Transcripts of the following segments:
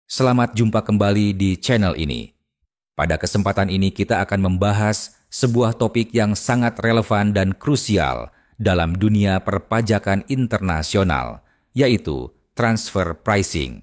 Selamat jumpa kembali di channel ini. Pada kesempatan ini kita akan membahas sebuah topik yang sangat relevan dan krusial dalam dunia perpajakan internasional, yaitu transfer pricing.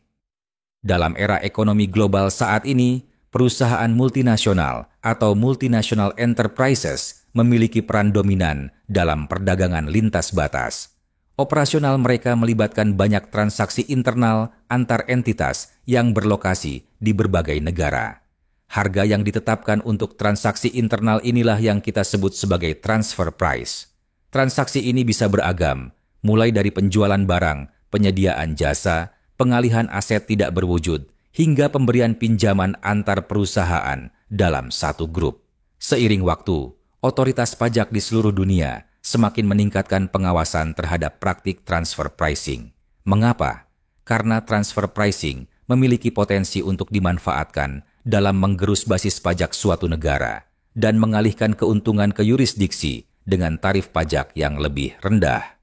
Dalam era ekonomi global saat ini, perusahaan multinasional atau multinational enterprises memiliki peran dominan dalam perdagangan lintas batas. Operasional mereka melibatkan banyak transaksi internal antar entitas yang berlokasi di berbagai negara. Harga yang ditetapkan untuk transaksi internal inilah yang kita sebut sebagai transfer price. Transaksi ini bisa beragam, mulai dari penjualan barang, penyediaan jasa, pengalihan aset tidak berwujud, hingga pemberian pinjaman antar perusahaan dalam satu grup. Seiring waktu, otoritas pajak di seluruh dunia semakin meningkatkan pengawasan terhadap praktik transfer pricing. Mengapa? Karena transfer pricing memiliki potensi untuk dimanfaatkan dalam menggerus basis pajak suatu negara dan mengalihkan keuntungan ke yurisdiksi dengan tarif pajak yang lebih rendah.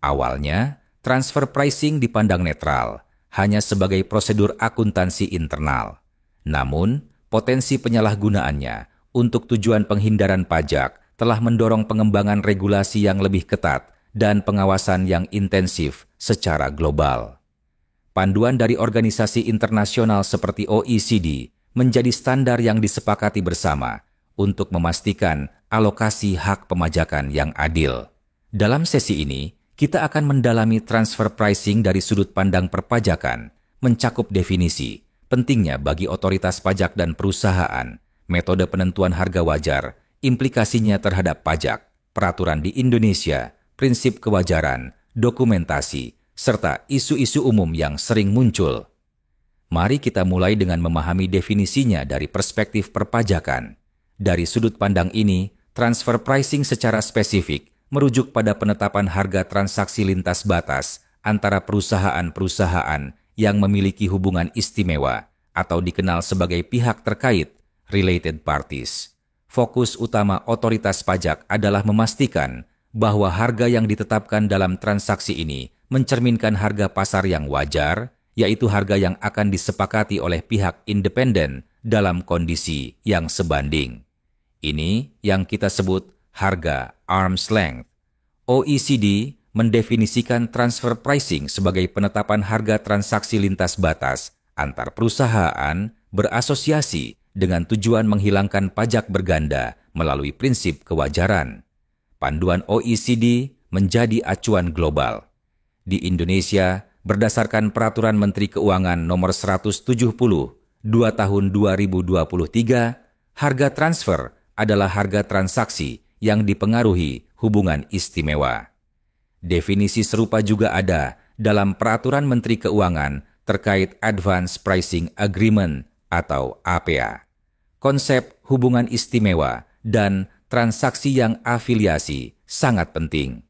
Awalnya, transfer pricing dipandang netral, hanya sebagai prosedur akuntansi internal. Namun, potensi penyalahgunaannya untuk tujuan penghindaran pajak telah mendorong pengembangan regulasi yang lebih ketat dan pengawasan yang intensif secara global. Panduan dari organisasi internasional seperti OECD menjadi standar yang disepakati bersama untuk memastikan alokasi hak pemajakan yang adil. Dalam sesi ini, kita akan mendalami transfer pricing dari sudut pandang perpajakan, mencakup definisi, pentingnya bagi otoritas pajak dan perusahaan, metode penentuan harga wajar, implikasinya terhadap pajak, peraturan di Indonesia, prinsip kewajaran, dokumentasi, serta isu-isu umum yang sering muncul. Mari kita mulai dengan memahami definisinya dari perspektif perpajakan. Dari sudut pandang ini, transfer pricing secara spesifik merujuk pada penetapan harga transaksi lintas batas antara perusahaan-perusahaan yang memiliki hubungan istimewa atau dikenal sebagai pihak terkait, related parties. Fokus utama otoritas pajak adalah memastikan bahwa harga yang ditetapkan dalam transaksi ini mencerminkan harga pasar yang wajar, yaitu harga yang akan disepakati oleh pihak independen dalam kondisi yang sebanding. Ini yang kita sebut harga arm's length. OECD mendefinisikan transfer pricing sebagai penetapan harga transaksi lintas batas antar perusahaan berasosiasi dengan tujuan menghilangkan pajak berganda melalui prinsip kewajaran. Panduan OECD menjadi acuan global. Di Indonesia, berdasarkan Peraturan Menteri Keuangan Nomor 170, 2 Tahun 2023, harga transfer adalah harga transaksi yang dipengaruhi hubungan istimewa. Definisi serupa juga ada dalam Peraturan Menteri Keuangan terkait Advance Pricing Agreement atau APA. Konsep hubungan istimewa dan transaksi yang afiliasi sangat penting.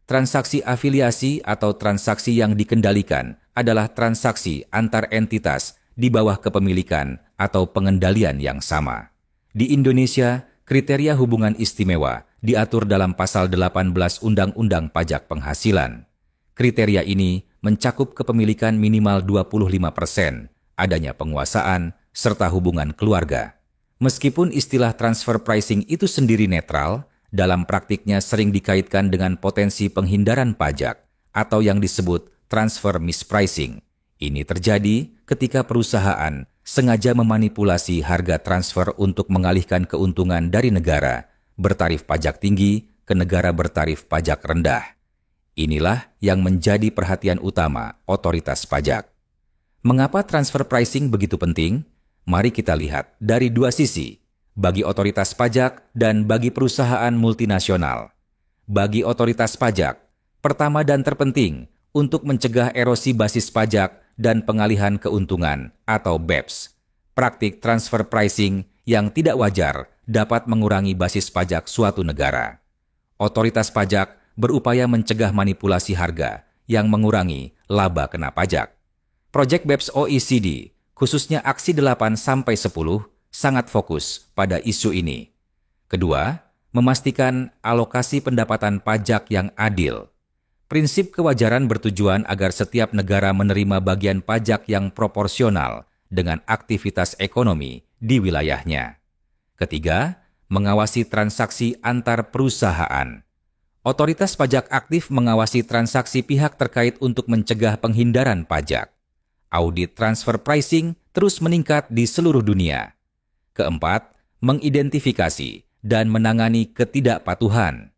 Transaksi afiliasi atau transaksi yang dikendalikan adalah transaksi antar entitas di bawah kepemilikan atau pengendalian yang sama. Di Indonesia, kriteria hubungan istimewa diatur dalam Pasal 18 Undang-Undang Pajak Penghasilan. Kriteria ini mencakup kepemilikan minimal 25%, adanya penguasaan, serta hubungan keluarga. Meskipun istilah transfer pricing itu sendiri netral, dalam praktiknya sering dikaitkan dengan potensi penghindaran pajak atau yang disebut transfer mispricing. Ini terjadi ketika perusahaan sengaja memanipulasi harga transfer untuk mengalihkan keuntungan dari negara bertarif pajak tinggi ke negara bertarif pajak rendah. Inilah yang menjadi perhatian utama otoritas pajak. Mengapa transfer pricing begitu penting? Mari kita lihat dari dua sisi, bagi otoritas pajak dan bagi perusahaan multinasional. Bagi otoritas pajak, pertama dan terpenting untuk mencegah erosi basis pajak dan pengalihan keuntungan atau BEPS. Praktik transfer pricing yang tidak wajar dapat mengurangi basis pajak suatu negara. Otoritas pajak berupaya mencegah manipulasi harga yang mengurangi laba kena pajak. Proyek BEPS OECD, khususnya aksi 8-10, sangat fokus pada isu ini. Kedua, memastikan alokasi pendapatan pajak yang adil. Prinsip kewajaran bertujuan agar setiap negara menerima bagian pajak yang proporsional dengan aktivitas ekonomi di wilayahnya. Ketiga, mengawasi transaksi antar perusahaan. Otoritas pajak aktif mengawasi transaksi pihak terkait untuk mencegah penghindaran pajak. Audit transfer pricing terus meningkat di seluruh dunia. Keempat, mengidentifikasi dan menangani ketidakpatuhan.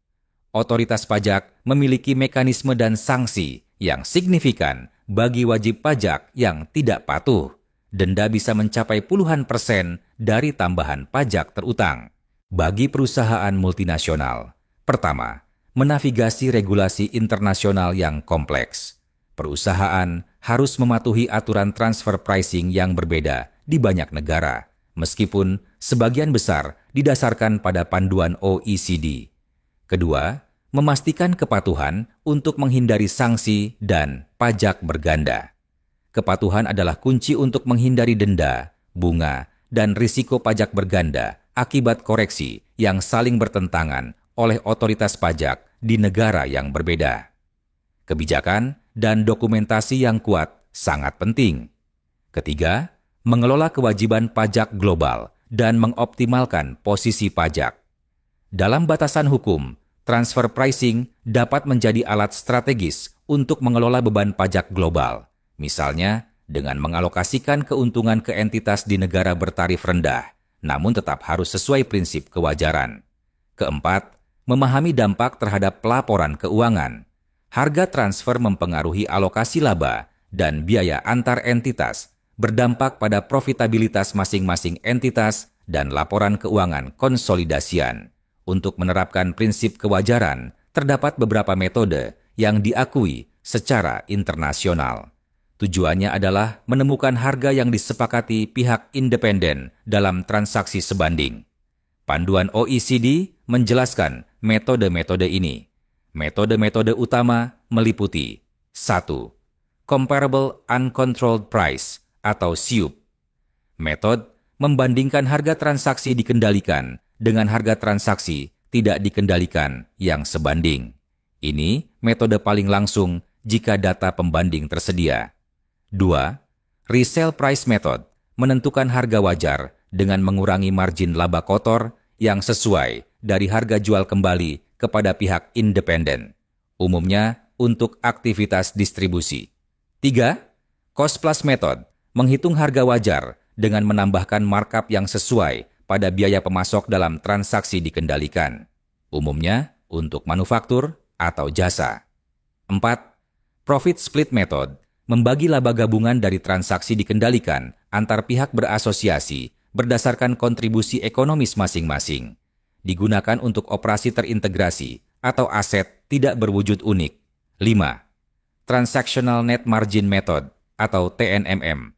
Otoritas pajak memiliki mekanisme dan sanksi yang signifikan bagi wajib pajak yang tidak patuh. Denda bisa mencapai puluhan persen dari tambahan pajak terutang. Bagi perusahaan multinasional, pertama, menavigasi regulasi internasional yang kompleks. Perusahaan harus mematuhi aturan transfer pricing yang berbeda di banyak negara, meskipun sebagian besar didasarkan pada panduan OECD. Kedua, memastikan kepatuhan untuk menghindari sanksi dan pajak berganda. Kepatuhan adalah kunci untuk menghindari denda, bunga, dan risiko pajak berganda akibat koreksi yang saling bertentangan oleh otoritas pajak di negara yang berbeda. Kebijakan dan dokumentasi yang kuat sangat penting. Ketiga, mengelola kewajiban pajak global dan mengoptimalkan posisi pajak. Dalam batasan hukum, transfer pricing dapat menjadi alat strategis untuk mengelola beban pajak global, misalnya dengan mengalokasikan keuntungan ke entitas di negara bertarif rendah, namun tetap harus sesuai prinsip kewajaran. Keempat, memahami dampak terhadap pelaporan keuangan. Harga transfer mempengaruhi alokasi laba dan biaya antar entitas, berdampak pada profitabilitas masing-masing entitas dan laporan keuangan konsolidasian. Untuk menerapkan prinsip kewajaran, terdapat beberapa metode yang diakui secara internasional. Tujuannya adalah menemukan harga yang disepakati pihak independen dalam transaksi sebanding. Panduan OECD menjelaskan metode-metode ini. Metode-metode utama meliputi 1. Comparable Uncontrolled Price atau CUP. Metode membandingkan harga transaksi dikendalikan dengan harga transaksi tidak dikendalikan yang sebanding. Ini metode paling langsung jika data pembanding tersedia. 2. Resale Price Method menentukan harga wajar dengan mengurangi margin laba kotor yang sesuai dari harga jual kembali kepada pihak independen, umumnya untuk aktivitas distribusi. 3. Cost Plus Method menghitung harga wajar dengan menambahkan markup yang sesuai pada biaya pemasok dalam transaksi dikendalikan, umumnya untuk manufaktur atau jasa. 4. Profit Split Method membagi laba gabungan dari transaksi dikendalikan antar pihak berasosiasi berdasarkan kontribusi ekonomis masing-masing. Digunakan untuk operasi terintegrasi atau aset tidak berwujud unik. 5. Transactional Net Margin Method atau TNMM.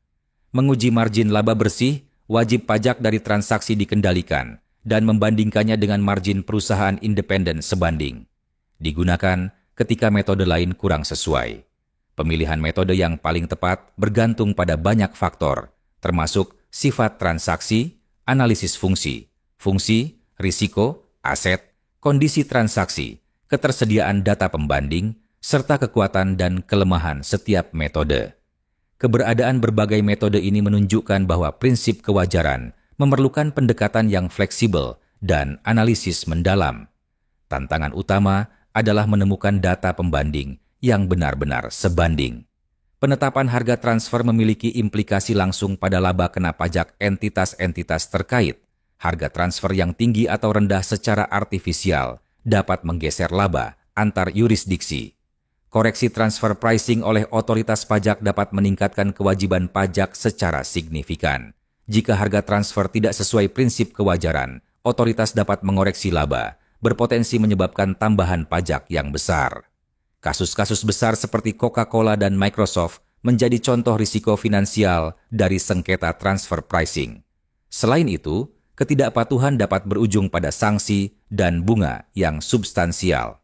Menguji margin laba bersih wajib pajak dari transaksi dikendalikan dan membandingkannya dengan margin perusahaan independen sebanding. Digunakan ketika metode lain kurang sesuai. Pemilihan metode yang paling tepat bergantung pada banyak faktor, termasuk sifat transaksi, analisis fungsi, risiko, aset, kondisi transaksi, ketersediaan data pembanding, serta kekuatan dan kelemahan setiap metode. Keberadaan berbagai metode ini menunjukkan bahwa prinsip kewajaran memerlukan pendekatan yang fleksibel dan analisis mendalam. Tantangan utama adalah menemukan data pembanding yang benar-benar sebanding. Penetapan harga transfer memiliki implikasi langsung pada laba kena pajak entitas-entitas terkait. Harga transfer yang tinggi atau rendah secara artifisial dapat menggeser laba antar yurisdiksi. Koreksi transfer pricing oleh otoritas pajak dapat meningkatkan kewajiban pajak secara signifikan. Jika harga transfer tidak sesuai prinsip kewajaran, otoritas dapat mengoreksi laba, berpotensi menyebabkan tambahan pajak yang besar. Kasus-kasus besar seperti Coca-Cola dan Microsoft menjadi contoh risiko finansial dari sengketa transfer pricing. Selain itu, ketidakpatuhan dapat berujung pada sanksi dan bunga yang substansial.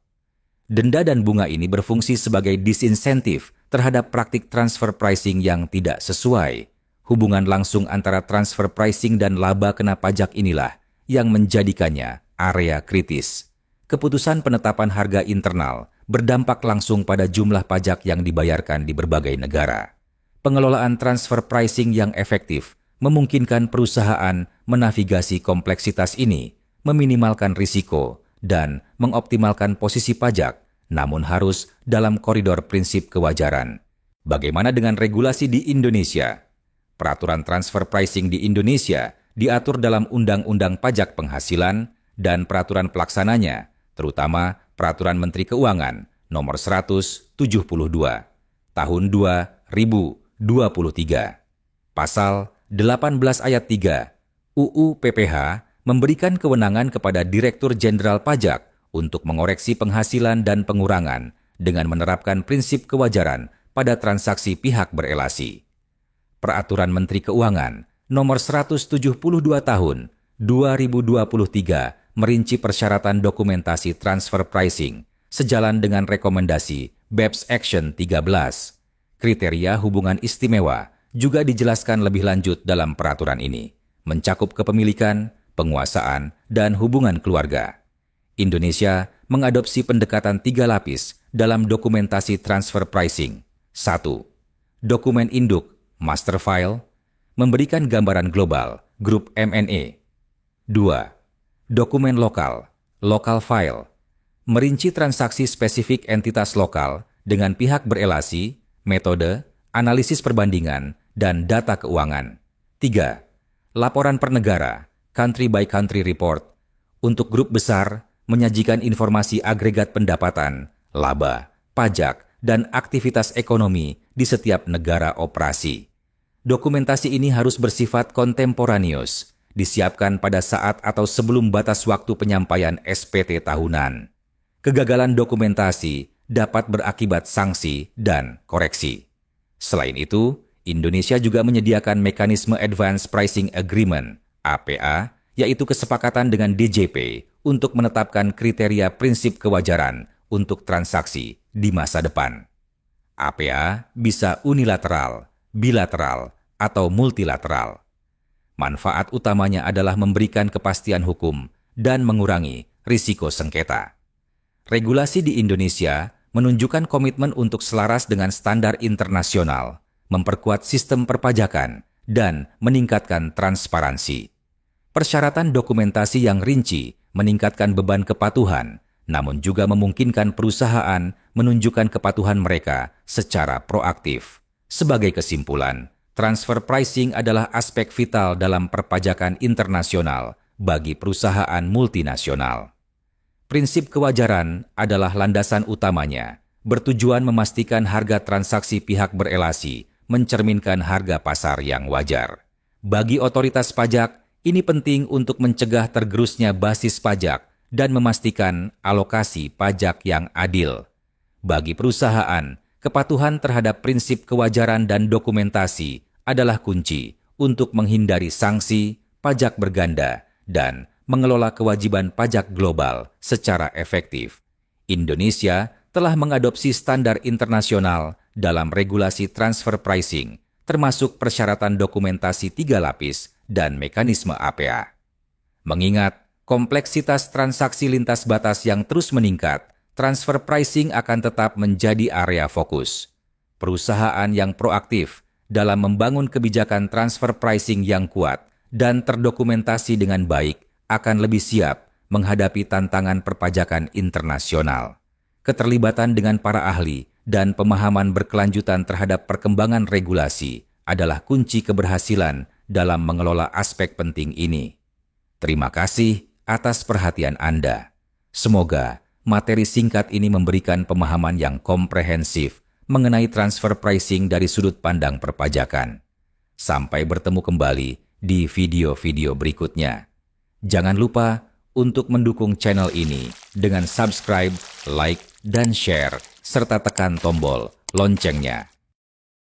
Denda dan bunga ini berfungsi sebagai disinsentif terhadap praktik transfer pricing yang tidak sesuai. Hubungan langsung antara transfer pricing dan laba kena pajak inilah yang menjadikannya area kritis. Keputusan penetapan harga internal berdampak langsung pada jumlah pajak yang dibayarkan di berbagai negara. Pengelolaan transfer pricing yang efektif memungkinkan perusahaan menavigasi kompleksitas ini, meminimalkan risiko, dan mengoptimalkan posisi pajak, namun harus dalam koridor prinsip kewajaran. Bagaimana dengan regulasi di Indonesia? Peraturan transfer pricing di Indonesia diatur dalam Undang-Undang Pajak Penghasilan dan peraturan pelaksananya, terutama Peraturan Menteri Keuangan Nomor 172 Tahun 2023. Pasal 18 ayat 3 UU PPH memberikan kewenangan kepada Direktur Jenderal Pajak untuk mengoreksi penghasilan dan pengurangan dengan menerapkan prinsip kewajaran pada transaksi pihak berelasi. Peraturan Menteri Keuangan Nomor 172 Tahun 2023 merinci persyaratan dokumentasi transfer pricing sejalan dengan rekomendasi BEPS Action 13. Kriteria hubungan istimewa juga dijelaskan lebih lanjut dalam peraturan ini, mencakup kepemilikan, penguasaan, dan hubungan keluarga. Indonesia mengadopsi pendekatan 3 lapis dalam dokumentasi transfer pricing. 1. Dokumen induk, master file, memberikan gambaran global, grup M&A. 2. Dokumen lokal, local file, merinci transaksi spesifik entitas lokal dengan pihak berelasi, metode, analisis perbandingan, dan data keuangan. 3. Laporan per negara, country by country report, untuk grup besar menyajikan informasi agregat pendapatan, laba, pajak, dan aktivitas ekonomi di setiap negara operasi. Dokumentasi ini harus bersifat kontemporaneus, disiapkan pada saat atau sebelum batas waktu penyampaian SPT tahunan. Kegagalan dokumentasi dapat berakibat sanksi dan koreksi. Selain itu, Indonesia juga menyediakan mekanisme Advance Pricing Agreement, APA, yaitu kesepakatan dengan DJP untuk menetapkan kriteria prinsip kewajaran untuk transaksi di masa depan. APA bisa unilateral, bilateral, atau multilateral. Manfaat utamanya adalah memberikan kepastian hukum dan mengurangi risiko sengketa. Regulasi di Indonesia menunjukkan komitmen untuk selaras dengan standar internasional, memperkuat sistem perpajakan, dan meningkatkan transparansi. Persyaratan dokumentasi yang rinci meningkatkan beban kepatuhan, namun juga memungkinkan perusahaan menunjukkan kepatuhan mereka secara proaktif. Sebagai kesimpulan, transfer pricing adalah aspek vital dalam perpajakan internasional bagi perusahaan multinasional. Prinsip kewajaran adalah landasan utamanya, bertujuan memastikan harga transaksi pihak berelasi mencerminkan harga pasar yang wajar. Bagi otoritas pajak, ini penting untuk mencegah tergerusnya basis pajak dan memastikan alokasi pajak yang adil. Bagi perusahaan, kepatuhan terhadap prinsip kewajaran dan dokumentasi adalah kunci untuk menghindari sanksi, pajak berganda, dan mengelola kewajiban pajak global secara efektif. Indonesia telah mengadopsi standar internasional dalam regulasi transfer pricing, termasuk persyaratan dokumentasi 3 lapis dan mekanisme APA. Mengingat kompleksitas transaksi lintas batas yang terus meningkat, transfer pricing akan tetap menjadi area fokus. Perusahaan yang proaktif dalam membangun kebijakan transfer pricing yang kuat dan terdokumentasi dengan baik akan lebih siap menghadapi tantangan perpajakan internasional. Keterlibatan dengan para ahli dan pemahaman berkelanjutan terhadap perkembangan regulasi adalah kunci keberhasilan dalam mengelola aspek penting ini. Terima kasih atas perhatian Anda. Semoga materi singkat ini memberikan pemahaman yang komprehensif mengenai transfer pricing dari sudut pandang perpajakan. Sampai bertemu kembali di video-video berikutnya. Jangan lupa untuk mendukung channel ini dengan subscribe, like, dan share, serta tekan tombol loncengnya.